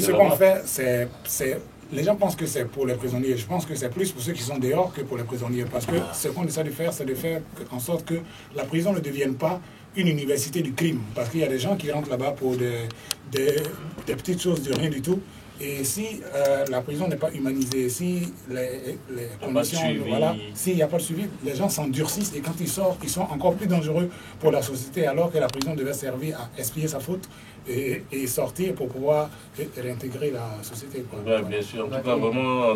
ce qu'on fait, les gens pensent que c'est pour les prisonniers. Je pense que c'est plus pour ceux qui sont dehors que pour les prisonniers. Parce que ce qu'on essaie de faire, c'est de faire en sorte que la prison ne devienne pas une université du crime. Parce qu'il y a des gens qui rentrent là-bas pour des petites choses de rien du tout. Et si la prison n'est pas humanisée, si les conditions, voilà, s'il n'y a pas de suivi, les gens s'endurcissent et quand ils sortent, ils sont encore plus dangereux pour la société alors que la prison devait servir à expier sa faute et sortir pour pouvoir réintégrer la société. Oui, bien sûr. En tout cas, vraiment,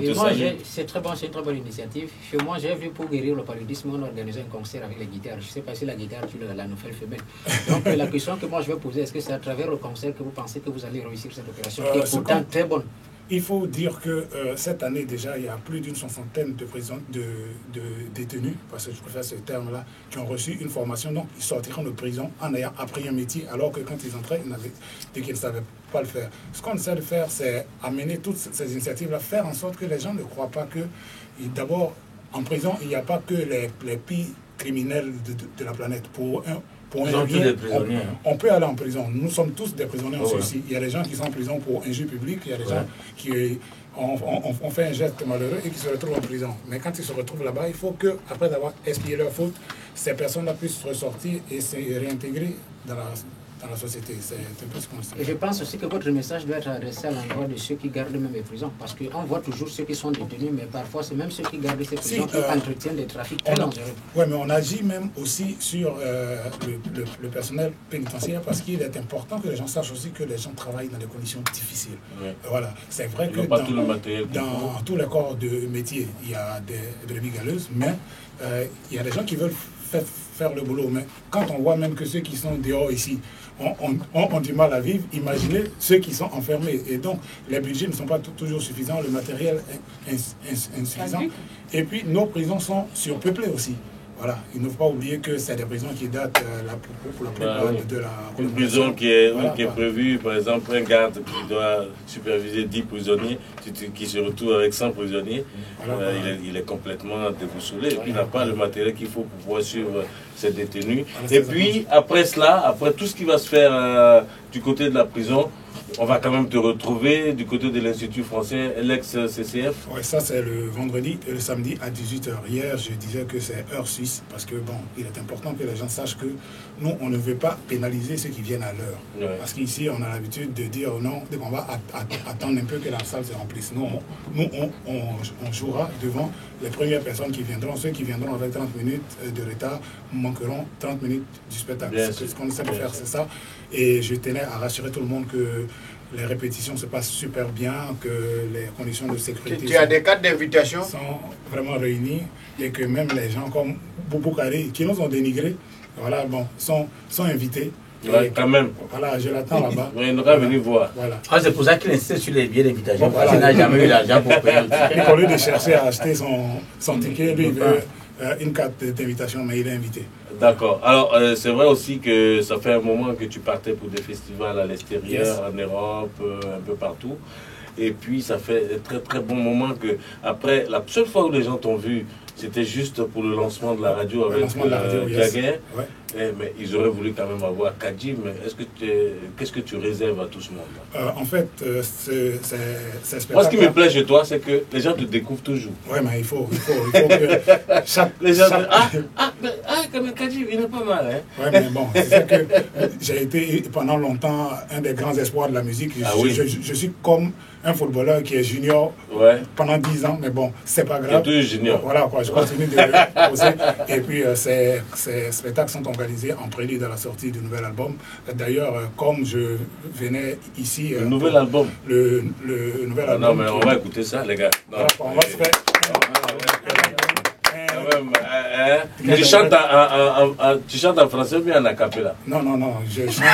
c'est très bon, c'est une très bonne initiative. Chez moi, j'ai vu pour guérir le paludisme, on a organisé un concert avec la guitare. Je ne sais pas si la guitare tue la nouvelle femelle. Donc la question que moi je vais poser, est-ce que c'est à travers le concert que vous pensez que vous allez réussir cette opération qui est pourtant très bonne? Il faut dire que cette année déjà, il y a plus d'une soixantaine de détenus, parce que je préfère ce terme-là, qui ont reçu une formation. Donc, ils sortiront de prison en ayant appris un métier, alors que quand ils entraient, ils avaient dit qu'ils ne savaient pas le faire. Ce qu'on essaie de faire, c'est amener toutes ces initiatives-là, faire en sorte que les gens ne croient pas que, d'abord, en prison, il n'y a pas que les pires criminels de la planète. On peut aller en prison. Nous sommes tous des prisonniers en Suisse. Il y a des gens qui sont en prison pour injure publique, il y a des gens qui ont fait un geste malheureux et qui se retrouvent en prison. Mais quand ils se retrouvent là-bas, il faut qu'après avoir expié leur faute, ces personnes-là puissent ressortir et se réintégrer dans la société. C'est un peu ce qu'on sait. Et je pense aussi que votre message doit être adressé à l'endroit de ceux qui gardent même les prisons. Parce qu'on voit toujours ceux qui sont détenus, mais parfois c'est même ceux qui gardent ces prisons qui entretiennent des trafics très dangereux. Oui, mais on agit même aussi sur le personnel pénitentiaire parce qu'il est important que les gens sachent aussi que les gens travaillent dans des conditions difficiles. Voilà. C'est vrai que dans tous les corps de métier, il y a des brebis galeuses, mais il y a des gens qui veulent faire le boulot. Mais quand on voit même que ceux qui sont dehors ici ont du mal à vivre, imaginez ceux qui sont enfermés. Et donc, les budgets ne sont pas toujours suffisants, le matériel est insuffisant. Et puis, nos prisons sont surpeuplées aussi. Voilà, il ne faut pas oublier que c'est des prisons qui datent pour la plupart de la... Une prison qui est prévue, par exemple, un garde qui doit superviser 10 prisonniers, qui se retrouve avec 100 prisonniers, il est complètement déboussolé. Et puis, il n'a pas le matériel qu'il faut pour pouvoir suivre ces détenus. Et puis, après cela, après tout ce qui va se faire du côté de la prison, on va quand même te retrouver du côté de l'Institut français, l'ex-CCF. Oui, ça c'est le vendredi et le samedi à 18h. Hier, je disais que c'est heure suisse parce que, bon, il est important que les gens sachent que nous, on ne veut pas pénaliser ceux qui viennent à l'heure. Parce qu'ici, on a l'habitude de dire non, on va attendre un peu que la salle se remplisse. Nous, on jouera devant les premières personnes qui viendront. Ceux qui viendront avec 30 minutes de retard manqueront 30 minutes du spectacle. Ce qu'on essaie de faire, c'est ça. Et je tenais à rassurer tout le monde que les répétitions se passent super bien, que les conditions de sécurité tu as des cartes d'invitation sont vraiment réunies et que même les gens comme Bouboukari, qui nous ont dénigrés, voilà, bon, sont invités. Ouais, quand même. Voilà, je l'attends là-bas. Oui, il va venir voir. Voilà. C'est pour ça qu'il insiste sur les billets d'invitation. Parce qu'il n'a jamais eu l'argent pour payer le ticket. Au lieu de chercher à acheter son ticket, lui, il veut une carte d'invitation, mais il est invité. D'accord. Alors, c'est vrai aussi que ça fait un moment que tu partais pour des festivals à l'extérieur, en Europe, un peu partout. Et puis, ça fait un très très bon moment que, après, la seule fois où les gens t'ont vu, c'était juste pour le lancement de la radio avec Jagger. Mais ils auraient voulu quand même avoir Kadji. Mais qu'est-ce que tu réserves à tout ce monde? En fait, c'est spectacle. Moi, ce qui me plaît chez toi, c'est que les gens te découvrent toujours. Oui, mais il faut que chaque... Les gens disent, quand même Kadji, il n'est pas mal. Hein? Oui, mais bon, c'est que j'ai été pendant longtemps un des grands espoirs de la musique. Je suis comme un footballeur qui est junior pendant 10 ans, mais bon, c'est pas grave. Tu es junior. Voilà, quoi, je continue de poser. Et puis, ces spectacles sont organisés en prélude à la sortie du nouvel album. D'ailleurs, comme je venais ici... Le nouvel album Le nouvel album. Non, mais on va écouter ça, les gars. Non. Voilà, on va se faire... Tu chantes en français ou bien en acapella? Non, je chante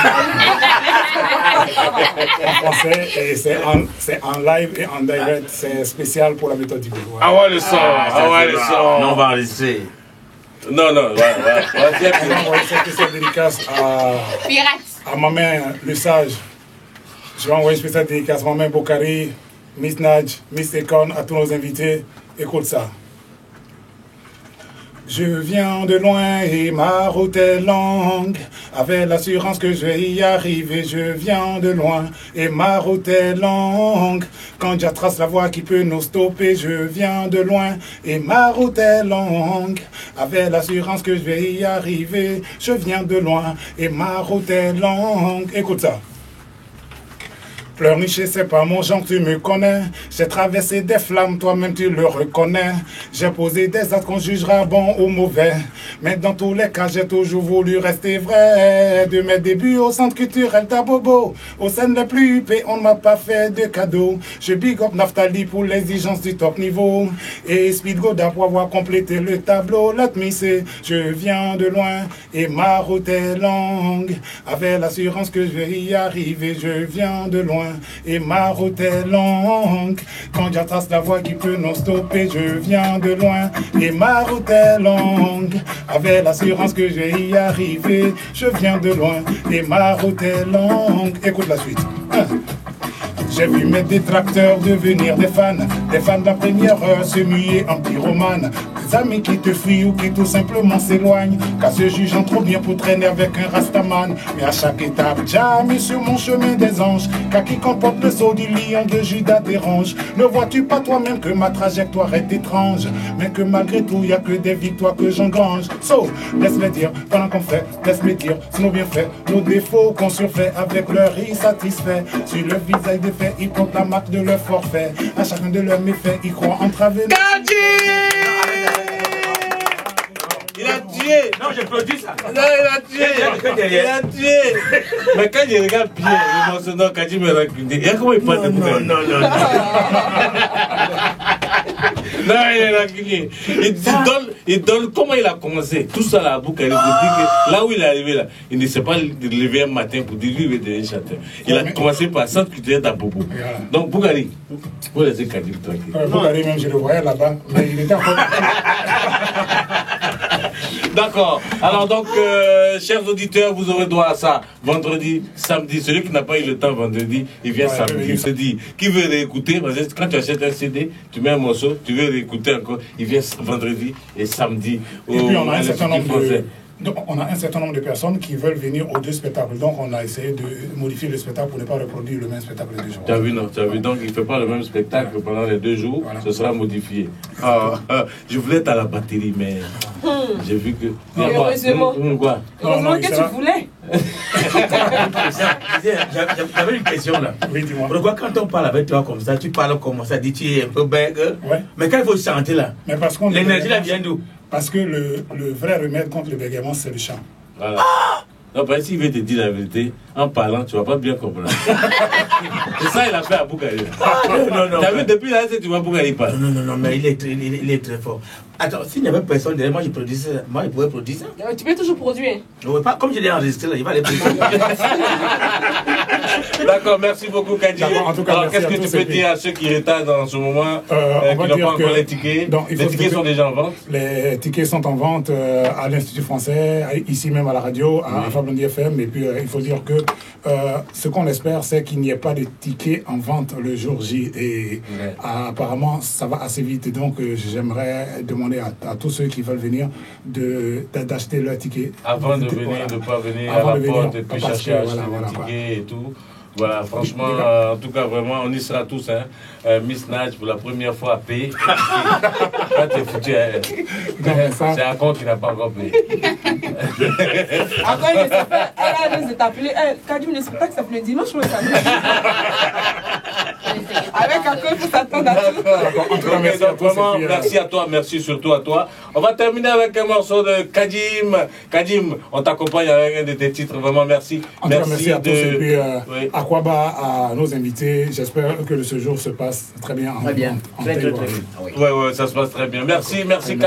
en français et c'est en live et en direct. C'est spécial pour la méthode du groupe. Ah ouais, le son! Non, on va enregistrer. Non, voilà. C'est dédicace à ma main, le sage. Je vais envoyer une spéciale dédicace à ma main Boukari, Miss Nadj, Miss Ekon, à tous nos invités. Écoute ça. Je viens de loin et ma route est longue, avec l'assurance que je vais y arriver. Je viens de loin et ma route est longue, quand je trace la voie qui peut nous stopper. Je viens de loin et ma route est longue, avec l'assurance que je vais y arriver. Je viens de loin et ma route est longue. Écoute ça. Pleurnicher, c'est pas mon genre, tu me connais. J'ai traversé des flammes, toi-même tu le reconnais. J'ai posé des actes qu'on jugera bon ou mauvais, mais dans tous les cas, j'ai toujours voulu rester vrai. De mes débuts au centre culturel d'Abobo, aux scènes les plus huppées, on ne m'a pas fait de cadeaux. Je big up Naftali pour l'exigence du top niveau, et Speed Goda pour avoir complété le tableau. Let me say, je viens de loin et ma route est longue, avec l'assurance que je vais y arriver. Je viens de loin et ma route est longue, quand je trace la voie qui peut nous stopper. Je viens de loin et ma route est longue, avec l'assurance que je vais y arriver. Je viens de loin et ma route est longue. Écoute la suite. J'ai vu mes détracteurs devenir des fans de la première heure se muer en pyromane. Des amis qui te fuient ou qui tout simplement s'éloignent, car se jugeant trop bien pour traîner avec un rastaman. Mais à chaque étape, j'ai mis sur mon chemin des anges, car qui comporte le sceau du lion de Judas dérange. Ne vois-tu pas toi-même que ma trajectoire est étrange, mais que malgré tout, il n'y a que des victoires que j'engrange. So, laisse-les dire, pendant qu'on fait, laisse-les dire, c'est nos bienfaits, nos défauts qu'on surfait avec leur insatisfait. Sur le visage des faits, ils comptent la marque de leur forfait. À chacun de leurs méfaits, ils croient entraver. Il a tué. Non, j'ai produit ça. Non, il a tué. Il a tué. Mais quand je regarde Pierre, le morceau non, quand il me raconte, il y a comment il parle de Bougaï. Non. Non, il est rancunier. Il donne comment il a commencé. Tout ça là, à Bougaï, pour dire que là où il est arrivé, là, il ne s'est pas levé un matin pour dire lui, il veut devenir chanteur. Il a commencé par centre culturel d'Abobo. Donc, Bougaï, vous laissez Kadim tranquille. Bougaï, même, je le voyais là-bas, mais il était encore. D'accord. Alors donc, chers auditeurs, vous aurez droit à ça vendredi, samedi. Celui qui n'a pas eu le temps vendredi, il vient samedi. Se dit, qui veut réécouter, quand tu achètes un CD, tu mets un morceau, tu veux réécouter encore, il vient vendredi et samedi. Et puis on a un certain nombre de... Donc, on a un certain nombre de personnes qui veulent venir aux deux spectacles. Donc, on a essayé de modifier le spectacle pour ne pas reproduire le même spectacle les 2 jours. Tu as vu, non? Tu as vu. Donc, il ne fait pas le même spectacle pendant les 2 jours. Voilà. Ce sera modifié. Je voulais être à la batterie, mais j'ai vu que... Heureusement. Heureusement que tu voulais. J'avais une question là. Oui, dis-moi. Pourquoi quand on parle avec toi comme ça, tu parles comme ça, dis tu es un peu bègue. Ouais. Mais quand il faut chanter là, l'énergie là vient d'où? Parce que le vrai remède contre le bégaiement, c'est le chant. Voilà. Non, parce qu'il veut te dire la vérité, en parlant, tu ne vas pas bien comprendre. C'est ça qu'il a fait à Bougaï. Non. Tu as vu, depuis là, tu vois Bougaï parle. Non, mais il est très fort. Attends, s'il n'y avait personne derrière moi, je pourrais produire ça. Tu peux toujours produire. Oui, pas comme je l'ai enregistré là, il va aller produire. D'accord, merci beaucoup Kadji. En tout cas, alors qu'est-ce que tu peux dire à ceux qui retardent en ce moment, qui n'ont pas encore les tickets? Les tickets sont déjà en vente? Les tickets sont en vente à l'Institut français, ici même à la radio, à Fablondy FM. Et puis il faut dire que ce qu'on espère, c'est qu'il n'y ait pas de tickets en vente le jour J. Et apparemment, ça va assez vite. Donc j'aimerais demander à tous ceux qui veulent venir d'acheter leur ticket. Avant de venir, de ne pas venir à la porte et puis chercher à acheter des tickets et tout. Voilà, franchement, en tout cas, vraiment, on y sera tous. Hein. Miss Natch, pour la première fois, à payer. Quand t'es foutu, c'est un compte qui n'a pas encore payé. Encore, il ne sait pas. Elle a appelé. Kadim ne sait pas que ça fait le dimanche ou le samedi. Avec un code pour s'attendre à tout. Donc, vraiment, merci à toi, merci surtout à toi. On va terminer avec un morceau de Kadim. Kadim, on t'accompagne avec un de tes titres. Vraiment, merci. Merci à tous. Et puis, Aquaba, à nos invités. J'espère que le séjour se passe très bien. Très bien. Très bien. Oui, ça se passe très bien. Merci Kadim.